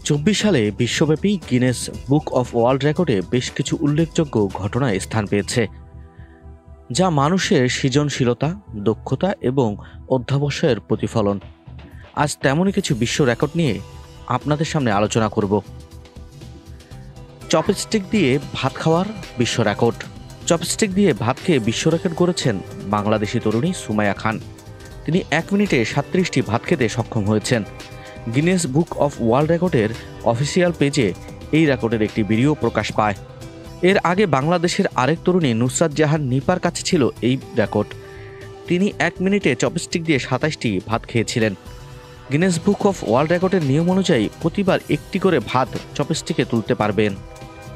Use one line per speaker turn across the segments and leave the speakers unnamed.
2024 সালে বিশ্বব্যাপী Guinness book of world রেকর্ডে বেশ কিছু উল্লেখযোগ্য ঘটনায় স্থান পেয়েছে, যা মানুষের সৃজনশীলতা, দক্ষতা এবং অধ্যবসায়ের প্রতিফলন। আজ তেমনই কিছু বিশ্ব রেকর্ড নিয়ে আপনাদের সামনে আলোচনা করব। চপস্টিক দিয়ে ভাত খাওয়ার বিশ্ব রেকর্ড। চপস্টিক দিয়ে ভাত খেয়ে বিশ্ব রেকর্ড করেছেন বাংলাদেশি তরুণী সুমাইয়া খান। তিনি 1 মিনিটে 37টি ভাত খেতে সক্ষম হয়েছেন। গিনেস বুক অফ ওয়ার্ল্ড রেকর্ডের অফিসিয়াল পেজে এই রেকর্ডের একটি ভিডিও প্রকাশ পায়। এর আগে বাংলাদেশের আরেক তরুণী নুসরাত জাহান নিপার কাছে ছিল এই রেকর্ড। তিনি 1 মিনিটে চপস্টিক দিয়ে 27টি ভাত খেয়েছিলেন। গিনেস বুক অফ ওয়ার্ল্ড রেকর্ডের নিয়ম অনুযায়ী প্রতিবার একটি করে ভাত চপস্টিকে তুলতে পারবেন।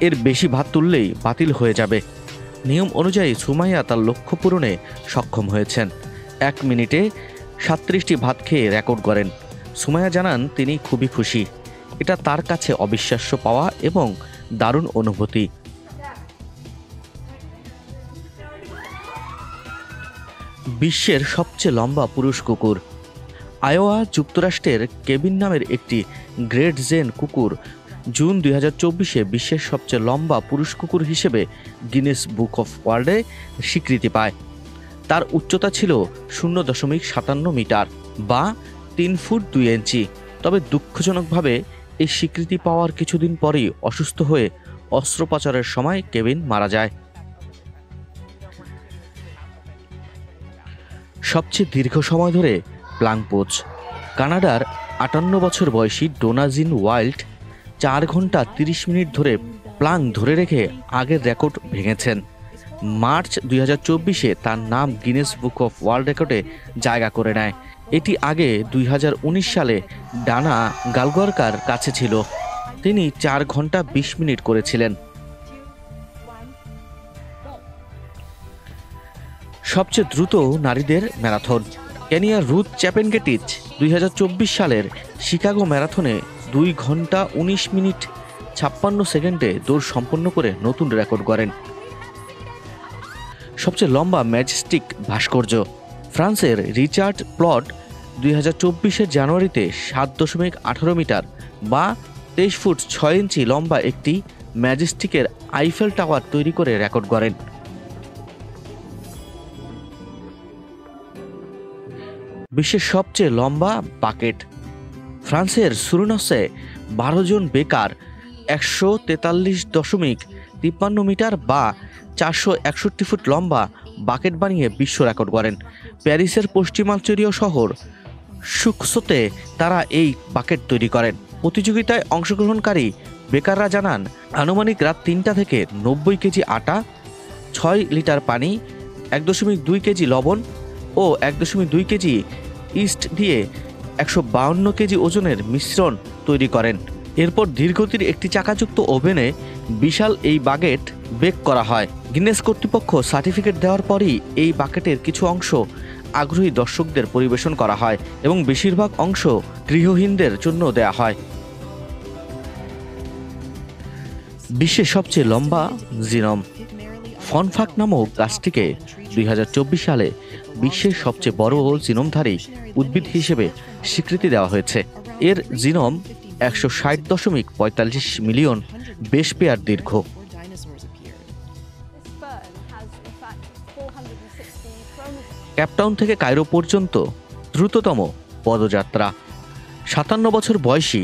এর বেশি ভাত তুললেই বাতিল হয়ে যাবে। নিয়ম অনুযায়ী সুমাইয়া তার লক্ষ্য পূরণে সক্ষম হয়েছেন। 1 মিনিটে 37টি ভাত খেয়ে রেকর্ড করেন। সুমাইয়া জানান তিনি খুবই খুশি। এটা তার কাছে অবিশ্বাস্য পাওয়া এবং দারুণ অনুভূতি। বিশ্বের সবচেয়ে লম্বা পুরুষ কুকুর। আয়োয়া যুক্তরাষ্ট্রের কেবিন নামের একটি গ্রেট জেন কুকুর জুন 2024-এ বিশ্বের সবচেয়ে লম্বা পুরুষ কুকুর হিসেবে গিনেস বুক অফ ওয়ার্ল্ডে স্বীকৃতি পায়। তার উচ্চতা ছিল 0.57 মিটার বা 3 ফুট 2 ইঞ্চি। তবে দুঃখজনকভাবে এই স্বীকৃতি পাওয়ার কিছুদিন পরেই অসুস্থ হয়ে অস্ত্রোপচারের সময় কেবিন মারা যায়। সবচেয়ে দীর্ঘ সময় ধরে প্লাং পোজ। কানাডার 58 বছর বয়সী ডোনা জিন ওয়াইল্ড 4 ঘন্টা 30 মিনিট ধরে প্লাং ধরে রেখে আগের রেকর্ড ভেঙেছেন। মার্চ 2024-এ তার নাম গিনেস বুক অফ ওয়ার্ল্ড রেকর্ডে জায়গা করে নেয়। এটি আগে 2019 সালে ডানা গালগরকার কাছে ছিল। তিনি 4 ঘন্টা 20 মিনিট করেছিলেন। সবচেয়ে দ্রুত নারীদের ম্যারাথন। কেনিয়ার রুথ চ্যাপেনগেটিচ 2024 সালের শিকাগো ম্যারাথনে 2 ঘন্টা 19 মিনিট 56 সেকেন্ডে দৌড় সম্পন্ন করে নতুন রেকর্ড করেন। সবচেয়ে লম্বা ম্যাজেস্টিক ভাস্কর্য। ফ্রান্সের রিচার্ড প্লট 2024-এর জানুয়ারিতে 7.18 মিটার বা 23 ফুট 6 ইঞ্চি লম্বা একটি ম্যাজেস্টিকের আইফেল টাওয়ার তৈরি করে রেকর্ড করেন। বিশ্বের সবচেয়ে লম্বা বাকেট। ফ্রান্সের সুরুনসে 12 জন বেকার 143.53 মিটার বা 461 ফুট লম্বা বাকেট বানিয়ে বিশ্ব রেকর্ড করেন। প্যারিসের পশ্চিমাঞ্চলীয় শহর সুকসোতে তারা এই বাকেট তৈরি করেন। প্রতিযোগিতায় অংশগ্রহণকারী বেকাররা জানান আনুমানিক রাত 3টা থেকে 90 কেজি আটা, 6 লিটার পানি, 1.2 কেজি লবণ ও 1.2 কেজি ইস্ট দিয়ে 152 কেজি ওজনের মিশ্রণ তৈরি করেন। এরপর ধীরগতির একটি চাকাযুক্ত ওভেনে বিশাল এই বাকেট বেক করা হয়। গিনেস কর্তৃপক্ষ সার্টিফিকেট দেওয়ার পরই এই বাকেটের কিছু অংশ আগ্রহী দর্শকদের পরিবেশন করা হয় এবং বেশিরভাগ অংশ গৃহহীনদের জন্য দেয়া হয়। বিশ্বের সবচেয়ে লম্বা জিনোম। ফনফাক নামক গাছটিকে 2024 সালে বিশ্বের সবচেয়ে বড় জিনোমধারী উদ্ভিদ হিসেবে স্বীকৃতি দেওয়া হয়েছে। এর জিনোম 160.45 মিলিয়ন বেস পেয়ার দীর্ঘ। ক্যাপটাউন থেকে কায়রো পর্যন্ত দ্রুততম পদযাত্রা। 57 বছর বয়সী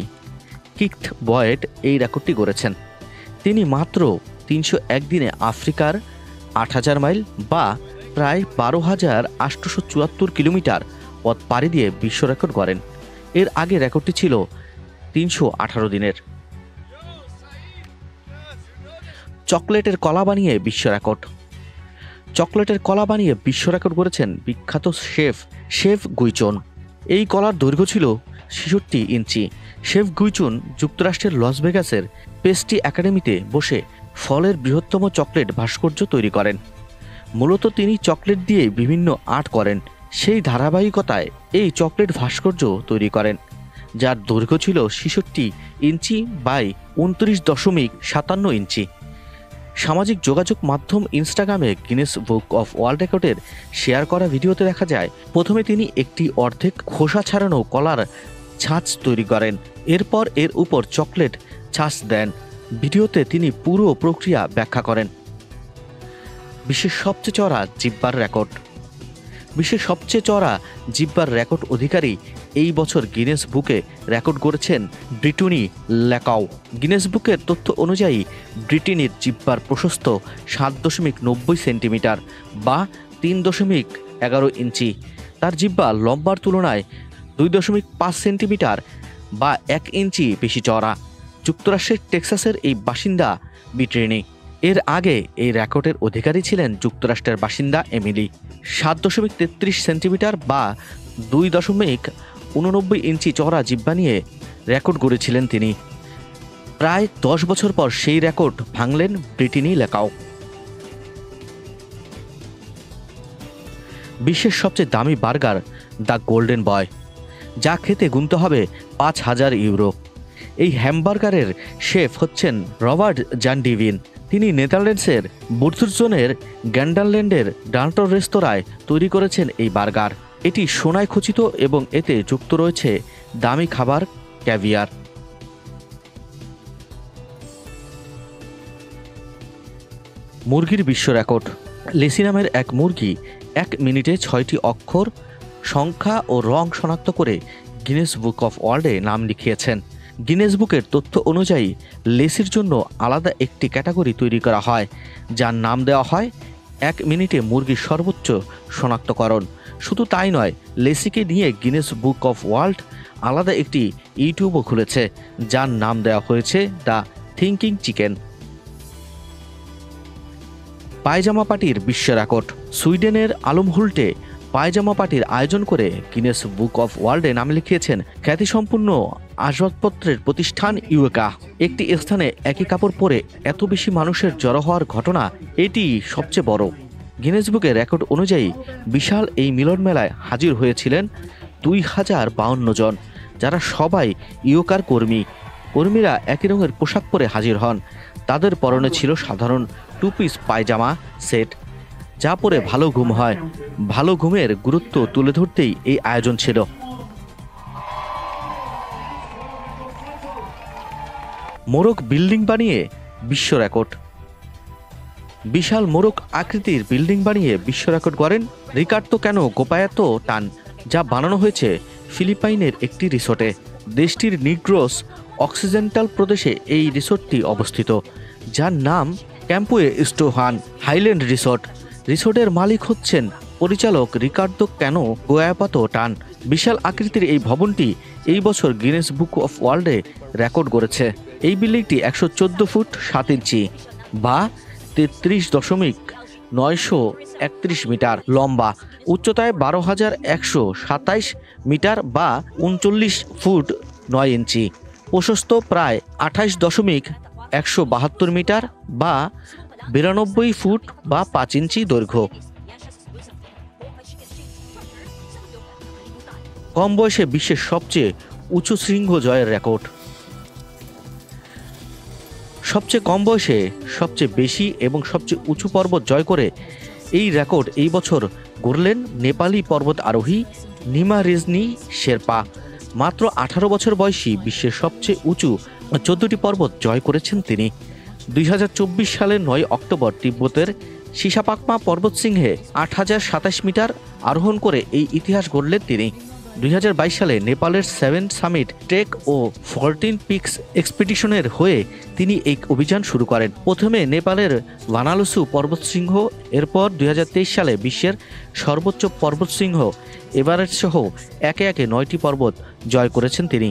কিথ বয়েড এই রেকর্ডটি গড়েছেন। তিনি মাত্র 301 দিনে আফ্রিকার 8000 মাইল বা প্রায় 12,874 কিলোমিটার পথ পাড়ি দিয়ে বিশ্ব রেকর্ড করেন। এর আগে রেকর্ডটি ছিল 318 দিনের। চকলেটের কলা বানিয়ে বিশ্ব রেকর্ড। চকলেটের কলা বানিয়ে বিশ্ব রেকর্ড করেছেন বিখ্যাত শেফ গুইচুন। এই কলার দৈর্ঘ্য ছিল 66 ইঞ্চি। শেফ গুইচুন যুক্তরাষ্ট্রের লস ভেগাসের পেস্ট্রি একাডেমিতে বসে ফলের বৃহত্তম চকলেট ভাস্কর্য তৈরি করেন। মূলত তিনি চকলেট দিয়ে বিভিন্ন আর্ট করেন। সেই ধারাবাহিকতায় এই চকলেট ভাস্কর্য তৈরি করেন, যার দৈর্ঘ্য ছিল 66 ইঞ্চি বাই 29.57 ইঞ্চি। সামাজিক যোগাযোগ মাধ্যম ইনস্টাগ্রামে গিনেস বুক অফ ওয়ার্ল্ড রেকর্ডের শেয়ার করা ভিডিওতে দেখা যায় প্রথমে তিনি একটি অর্ধেক খোসা ছাড়ানো কলার ছাঁচ তৈরি করেন, এরপর এর উপর চকলেট ছাঁচ দেন। ভিডিওতে তিনি পুরো প্রক্রিয়া ব্যাখ্যা করেন। বিশ্বের সবচেয়ে চওড়া জিহ্বার রেকর্ড। বিশ্বের সবচেয়ে চওড়া জিহ্বার রেকর্ড অধিকারী এই বছর গিনেস বুকে রেকর্ড করেছেন ব্রিটনি লেকাও। গিনেস বুকের তথ্য অনুযায়ী ব্রিটেনের জিহ্বার প্রশস্ত 7.90 সেন্টিমিটার বা 3.11 ইঞ্চি। তার জিহ্বা লম্বার তুলনায় 2.5 সেন্টিমিটার বা 1 ইঞ্চি বেশি চওড়া। যুক্তরাষ্ট্রের টেক্সাসের এই বাসিন্দা ব্রিটনি। এর আগে এই রেকর্ডের অধিকারী ছিলেন যুক্তরাষ্ট্রের বাসিন্দা এমিলি। 7.33 সেন্টিমিটার বা 2.89 ইঞ্চি চওড়া জিহ্বা নিয়ে রেকর্ড গড়েছিলেন তিনি। প্রায় 10 বছর পর সেই রেকর্ড ভাঙলেন ব্রিটনি লেকাও। বিশ্বের সবচেয়ে দামি বার্গার দ্য গোল্ডেন বয়, যা খেতে গুনতে হবে 5,000 ইউরো। এই হ্যামবার্গারের শেফ হচ্ছেন রবার্ট জান ডিভিন। তিনি নেদারল্যান্ডসের বুর্জনের গ্যান্ডারল্যান্ডের ডান্টর রেস্তোরাঁয় তৈরি করেছেন এই বার্গার। এটি সোনায় খচিত এবং এতে যুক্ত রয়েছে দামি খাবার ক্যাভিয়ার। মুরগির বিশ্ব রেকর্ড। লেসি নামের এক মুরগি 1 মিনিটে 6টি অক্ষর, সংখ্যা ও রং শনাক্ত করে গিনেস বুক অফ ওয়ার্ল্ডে নাম লিখিয়েছেন। গিনেস বুকের তথ্য অনুযায়ী লেসির জন্য আলাদা একটি ক্যাটাগরি তৈরি করা হয়, যার নাম দেওয়া হয় 1 মিনিটে মুরগির সর্বোচ্চ শনাক্তকরণ। শুধু তাই নয়, লেসিকে নিয়ে গিনেস বুক অফ ওয়ার্ল্ড আলাদা একটি ইউটিউবও খুলেছে, যার নাম দেওয়া হয়েছে দ্য থিঙ্কিং চিকেন। পায়জামা পার্টির বিশ্ব রেকর্ড। সুইডেনের আলমহুল্টে পায়জামা পার্টির আয়োজন করে গিনেস বুক অফ ওয়ার্ল্ডে নাম লিখিয়েছেন খ্যাতিসম্পন্ন আসবাবপত্রের প্রতিষ্ঠান ইউকা। একটি স্থানে একই কাপড় পরে এত বেশি মানুষের জড়ো হওয়ার ঘটনা এটি সবচেয়ে বড়। গিনেস বুকের রেকর্ড অনুযায়ী বিশাল এই মিলন মেলায় হাজির হয়েছিলেন 2052 জন, যারা সবাই ইউকার কর্মীরা একই রঙের পোশাক পরে হাজির হন। তাদের পরনে ছিল সাধারণ 2 পিস পায়জামা সেট, যা পরে ভালো ঘুম হয়। ভালো ঘুমের গুরুত্ব তুলে ধরতেই এই আয়োজন ছিল। মোরগ বিল্ডিং বানিয়ে বিশ্ব রেকর্ড। বিশাল মোরগ আকৃতির বিল্ডিং বানিয়ে বিশ্ব রেকর্ড করেন রিকার্দো ক্যানো গোপায়াতো টান, যা বানানো হয়েছে ফিলিপাইনের একটি রিসোর্টে। দেশটির নিগ্রোস অক্সিডেন্টাল প্রদেশে এই রিসোর্টটি অবস্থিত, যার নাম ক্যাম্পোয়ে স্টোহান হাইল্যান্ড রিসোর্ট। রিসোর্টের মালিক হচ্ছেন পরিচালক রিকার্দো ক্যানো গোয়াপাতো টান। বিশাল আকৃতির এই ভবনটি এই বছর গিনেস বুক অফ ওয়ার্ল্ডে রেকর্ড করেছে। এই বিল্ডিংটি 114 ফুট 7 ইঞ্চি বা 33.931 মিটার লম্বা, উচ্চতায় 12,127 মিটার বা 39 ফুট 9 ইঞ্চি, প্রশস্ত প্রায় 28.172 মিটার বা 92 ফুট বা 5 ইঞ্চি দৈর্ঘ্য। কম বয়সে বিশ্বের সবচেয়ে উঁচু শৃঙ্গ জয়ের রেকর্ড। সবচেয়ে কম বয়সে সবচেয়ে বেশি এবং সবচেয়ে উঁচু পর্বত জয় করে এই রেকর্ড এই বছর গড়লেন নেপালি পর্বত আরোহী নিমা রেজনি শেরপা। মাত্র 18 বছর বয়সী বিশ্বের সবচেয়ে উঁচু 14টি পর্বত জয় করেছেন তিনি। 2024 সালের 9 অক্টোবর তিব্বতের সিসাপাকমা পর্বতশৃঙ্গে 8,027 মিটার আরোহণ করে এই ইতিহাস গড়লেন তিনি। 2022 সালে নেপালের 7 সামিট ট্রেক ও 14 পিকস এক্সপিডিশনের হয়ে তিনি এই অভিযান শুরু করেন। প্রথমে নেপালের ভানালুসু পর্বতশৃঙ্গ, এরপর 2023 সালে বিশ্বের সর্বোচ্চ পর্বতশৃঙ্গ এভারেস্ট সহ একে একে 9টি পর্বত জয় করেছেন তিনি।